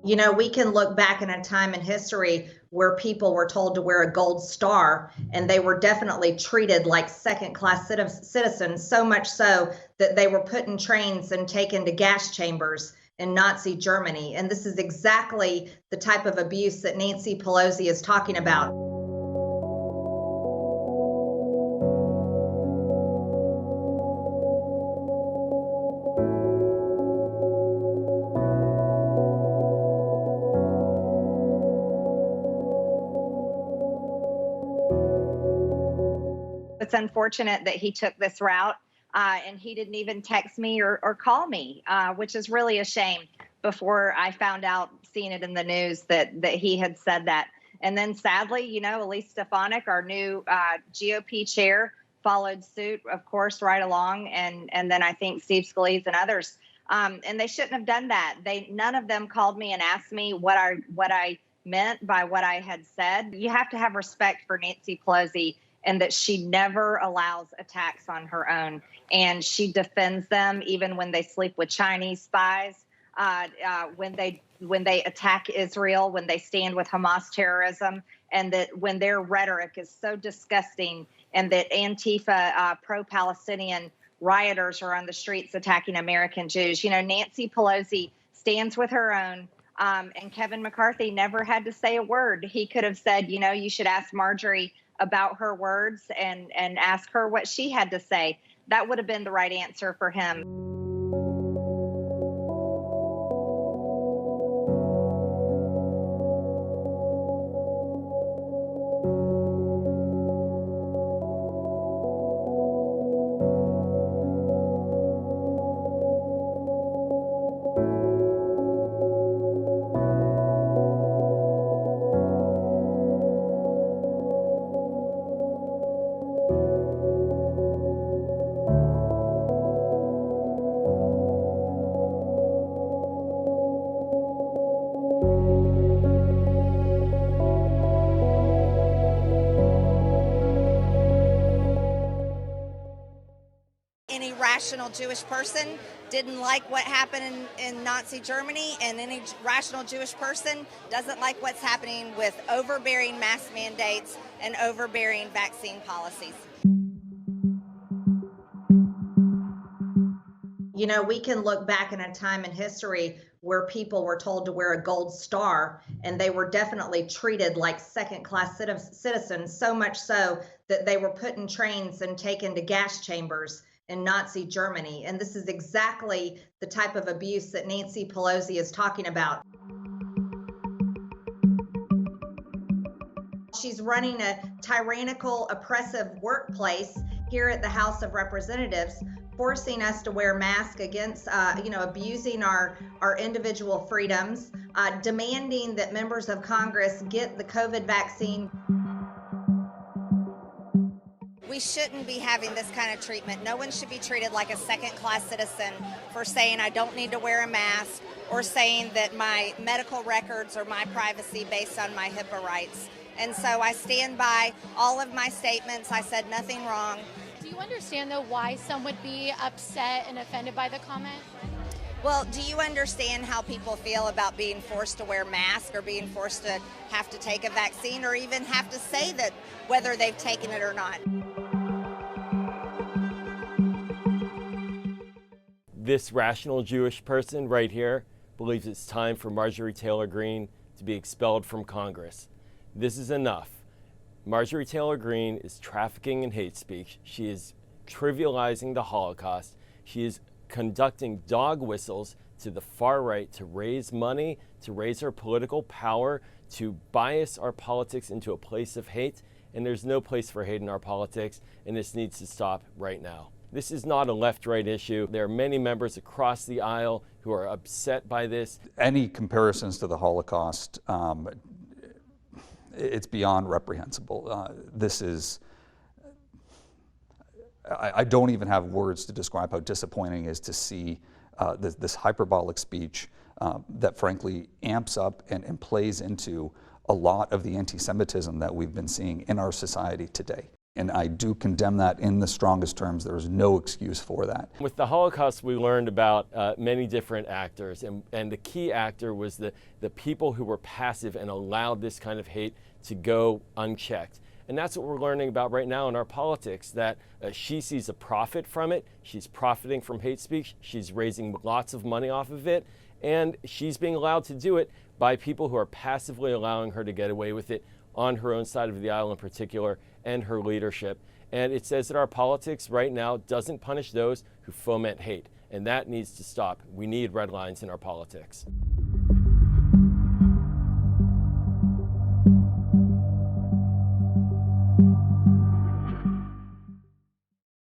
You know, we can look back in a time in history where people were told to wear a gold star, and they were definitely treated like second-class citizens, so much so that they were put in trains and taken to gas chambers in Nazi Germany. And this is exactly the type of abuse that Nancy Pelosi is talking about. It's unfortunate that he took this route, and he didn't even text me or call me, which is really a shame. Before I found out, seeing it in the news, that he had said that. And then sadly, you know, Elise Stefanik, our new GOP chair, followed suit, of course, right along. And then I think Steve Scalise and others. And they shouldn't have done that. None of them called me and asked me what I meant by what I had said. You have to have respect for Nancy Pelosi, and that she never allows attacks on her own. And she defends them even when they sleep with Chinese spies, when they attack Israel, when they stand with Hamas terrorism, and that when their rhetoric is so disgusting, and that Antifa pro-Palestinian rioters are on the streets attacking American Jews. You know, Nancy Pelosi stands with her own. And Kevin McCarthy never had to say a word. He could have said, you know, you should ask Marjorie about her words and ask her what she had to say. That would have been the right answer for him. Any rational Jewish person didn't like what happened in Nazi Germany, and any rational Jewish person doesn't like what's happening with overbearing mask mandates and overbearing vaccine policies. You know, we can look back in a time in history where people were told to wear a gold star, and they were definitely treated like second-class citizens, so much so that they were put in trains and taken to gas chambers in Nazi Germany. And this is exactly the type of abuse that Nancy Pelosi is talking about. She's running a tyrannical, oppressive workplace here at the House of Representatives, forcing us to wear masks against, abusing our individual freedoms, demanding that members of Congress get the COVID vaccine. We shouldn't be having this kind of treatment. No one should be treated like a second-class citizen for saying I don't need to wear a mask, or saying that my medical records are my privacy based on my HIPAA rights. And so I stand by all of my statements. I said nothing wrong. Do you understand, though, why some would be upset and offended by the comment? Well, do you understand how people feel about being forced to wear masks, or being forced to have to take a vaccine, or even have to say that whether they've taken it or not? This rational Jewish person right here believes it's time for Marjorie Taylor Greene to be expelled from Congress. This is enough. Marjorie Taylor Greene is trafficking in hate speech. She is trivializing the Holocaust. She is conducting dog whistles to the far right to raise money, to raise her political power, to bias our politics into a place of hate. And there's no place for hate in our politics, and this needs to stop right now. This is not a left-right issue. There are many members across the aisle who are upset by this. Any comparisons to the Holocaust, it's beyond reprehensible. I don't even have words to describe how disappointing it is to see this hyperbolic speech that frankly amps up and plays into a lot of the anti-Semitism that we've been seeing in our society today. And I do condemn that in the strongest terms. There is no excuse for that. With the Holocaust, we learned about many different actors, and the key actor was the people who were passive and allowed this kind of hate to go unchecked. And that's what we're learning about right now in our politics, that she sees a profit from it. She's profiting from hate speech. She's raising lots of money off of it. And she's being allowed to do it by people who are passively allowing her to get away with it on her own side of the aisle in particular, and her leadership. And it says that our politics right now doesn't punish those who foment hate. And that needs to stop. We need red lines in our politics.